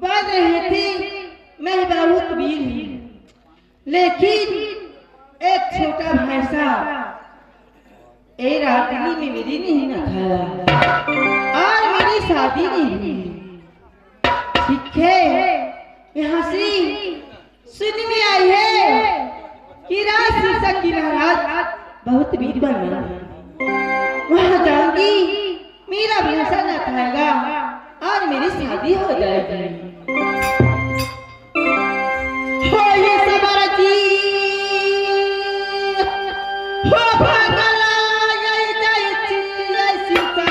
बन रहे थे मैं बहुत वीर हूँ, लेकिन एक छोटा भैंसा ए रात्रि में मेरी नहीं न खाया और मेरी शादी नहीं हुई। ठीक है, यहाँ से सुन में आई है कि रात शीशा की महाराज बहुत वीर बन रहा है। वहाँ जाऊंगी, मेरा भैंसा न खाएगा और मेरी शादी हो जाएगी। हो ये सवारा जी, हो भागला ये जाए चिल्ला शीशा।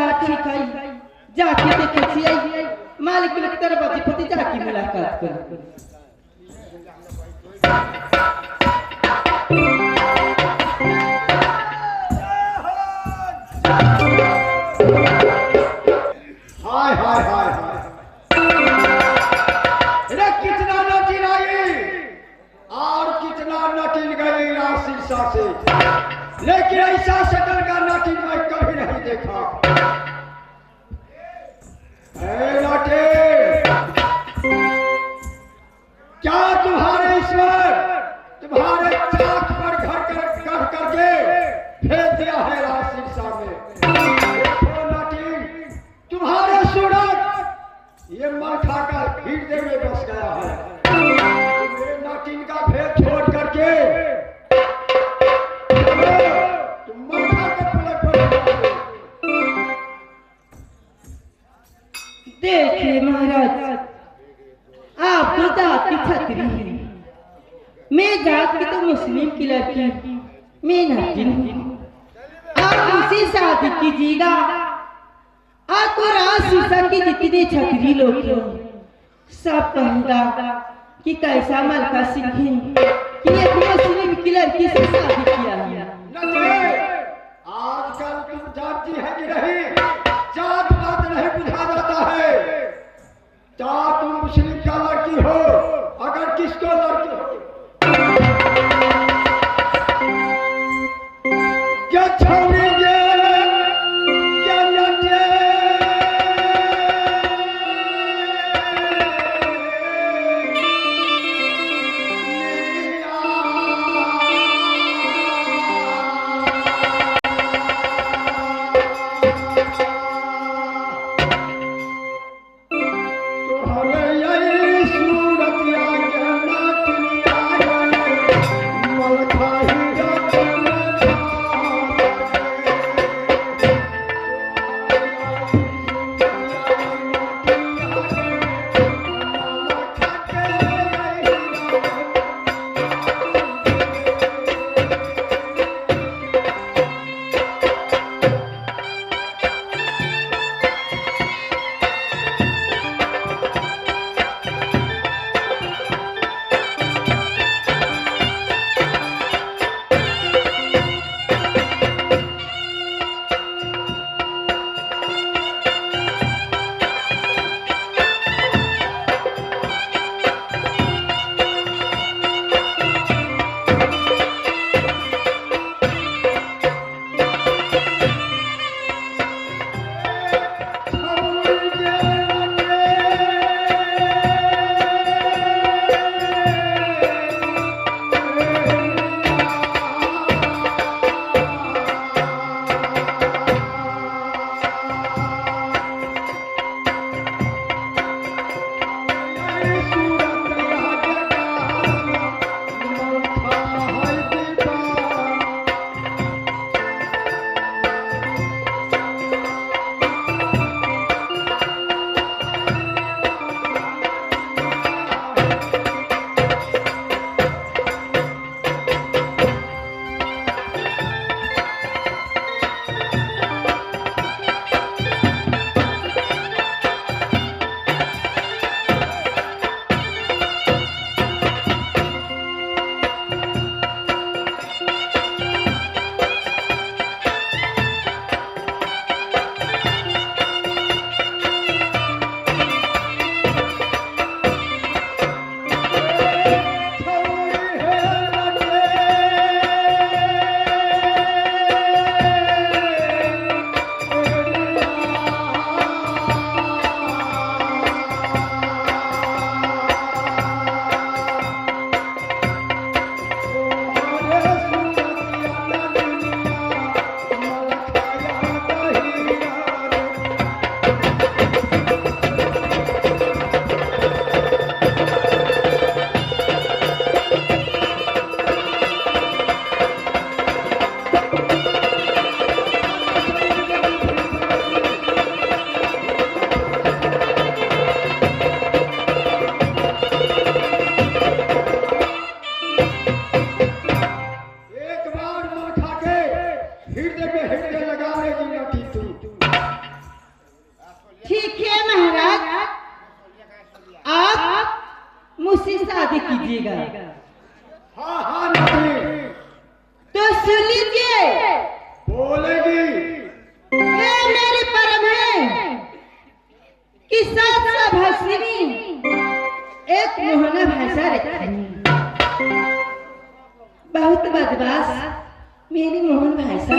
अच्छा ठीक है जाके देखे छियै मालिक के तरफ पति जाके मुलाकात कर। हाय हाय हाय हाय अरे कितना नटीन आई और कितना नटीन गई शीशा से, लेकिन ऐसा शक्ल का नटीन मैं कभी नहीं देखा। क्या तुम्हारे ईश्वर तुम्हारे चाक पर घर करके भेज दिया है शीशा में? देखो नटीन, तुम्हारे सूरत ये मलखा का हृदय में बस गया है। ये नटीन का भेद छोड़ करके तुम मलखा के पलक पर देखिए महाराज, आप तो जात की छतरी हैं, मैं जात की तो मुस्लिम की लड़की, मैं नाटिन हूँ। आप उसी शादी कीजिएगा। आपको राज शीशा की जितने छतरी लोग हैं सब कहेगा कि कैसा मलका सिंह है कि एक मुस्लिम की लड़की से शादी किया है। आजकल तुम जानती है कि नहीं, जात पात नहीं बुझा जाता है। क्या तुम मुस्लिम का लड़की हो? अगर किसको लड़की हो क्या छोड़ेंगे क्या लड़के? कीजिएगा। हाँ हाँ नाटी। तो सुन लीजिए। बोलेगी। ये मेरी परम है कि सात भाषिनी एक मोहना भाषा रखी, बहुत बदमाश मेरी मोहन भाषा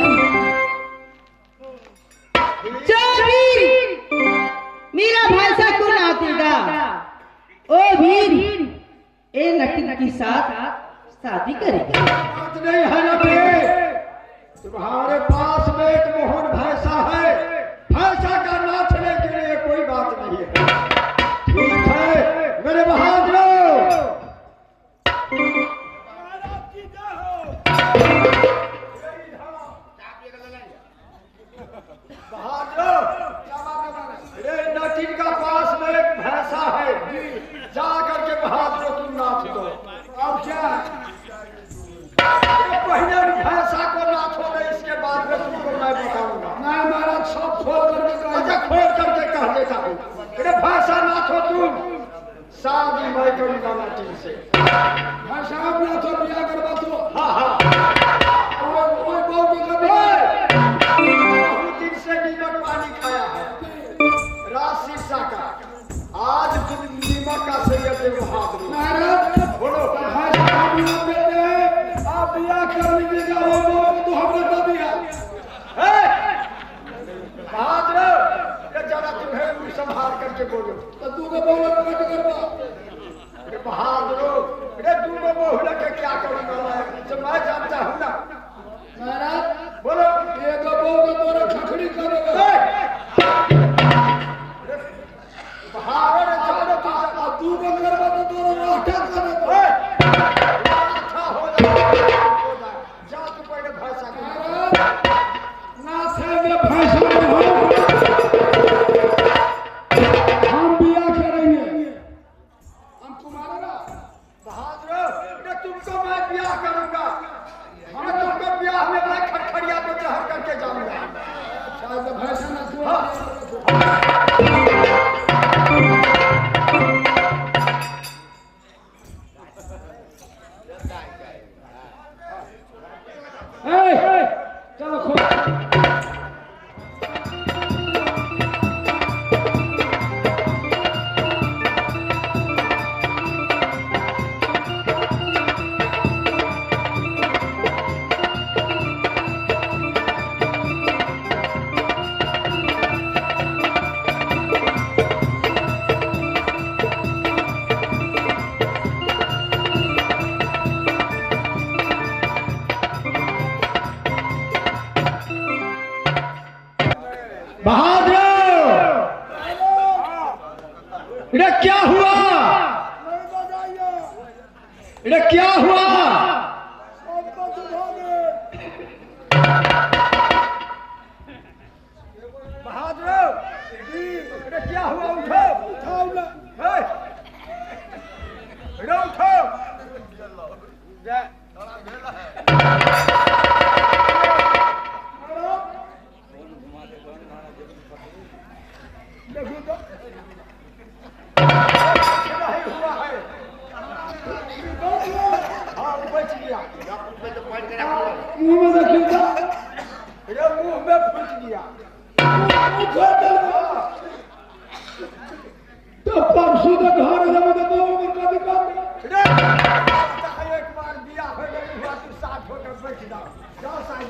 जो भी मेरा भाषा को नाचेगा वो भी ए नटिन के साथ शादी करेगा। बात नहीं है ना, तुम्हारे पास में एक मोहन भैंसा है, भैंसा का नाचने के लिए कोई बात नहीं है। ठीक है मेरे बहादुरों, नटीन का पास में एक भैंसा है, जा करके बहादुरों तुम नाच दो। अब क्या पहले भैंसा को नाचोगे, इसके बाद में तुमको मैं बताऊंगा। मैं महाराज सब खोल करके कह देता हूँ। भैंसा नाचो तुम, शादी मैं करूंगा नटीन से। भैंसा नाचो, बिया करवा दो। हाँ हाँ बहुत दिन से नीमक पानी खाया है, रात शीशा का, आज तुम नीमक का सैयद बहादुर। बोलो आप बिया कर लीजिएगा, तो हमने तो दिया बहादुर। जरा तुम्हें संभाल करके बोलो। तो तू तो बोलो बहादुर, तू तो बोल के क्या करूंगा मैं जानता हूँ ना। महाराज बोलो, ये तो बोल तोरा खखड़ी करेगा। बहादुर तू को करवा तो तोरा राठा करेगा। अच्छा हो जा तू पहले भाषा ना थे में भाषा हम बिया करेंगे, हम तुम्हारा ना बहादुर। तुमको मैं बिया करूंगा, मैं तुमको ब्याह में मैं खड़खड़िया को जहर करके जाऊंगा। शायद भाषा ना चलो खोल। क्या हुआ? क्या हुआ? बहादुर क्या हुआ? उठो उठाओ उठो। मुंह में फूट गया तो परसों तो घर जब तो एक बार दिया हो गई हुआ तो साथ होकर बैठ जाओ साइड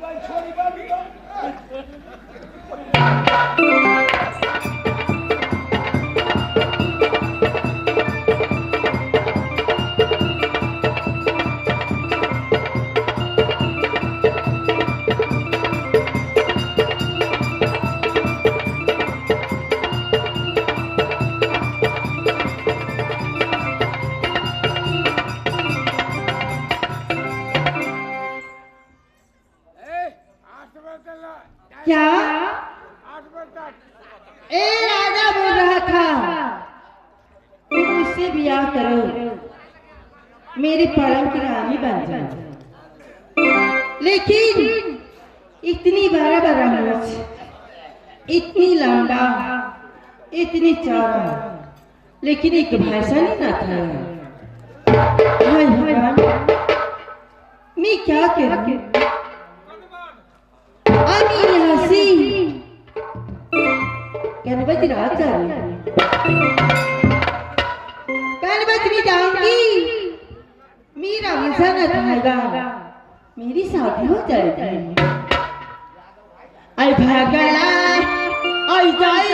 में छोड़ी क्या? ए राजा बोल रहा था तुम मुझसे ब्याह करो, मेरी परम की रानी बन जाओ। लेकिन इतनी बड़ा मूछ, इतनी लंबा, इतनी चौड़ा, लेकिन एक भैंसा नहीं ना था। हाय भगवान, मैं क्या करूं? अमी हंसी गणपति रात जा रही, गणपति भी जाऊंगी, मेरा भैंसा न खाएगा, मेरी शादी हो जाएगी। आई भागला आई जाए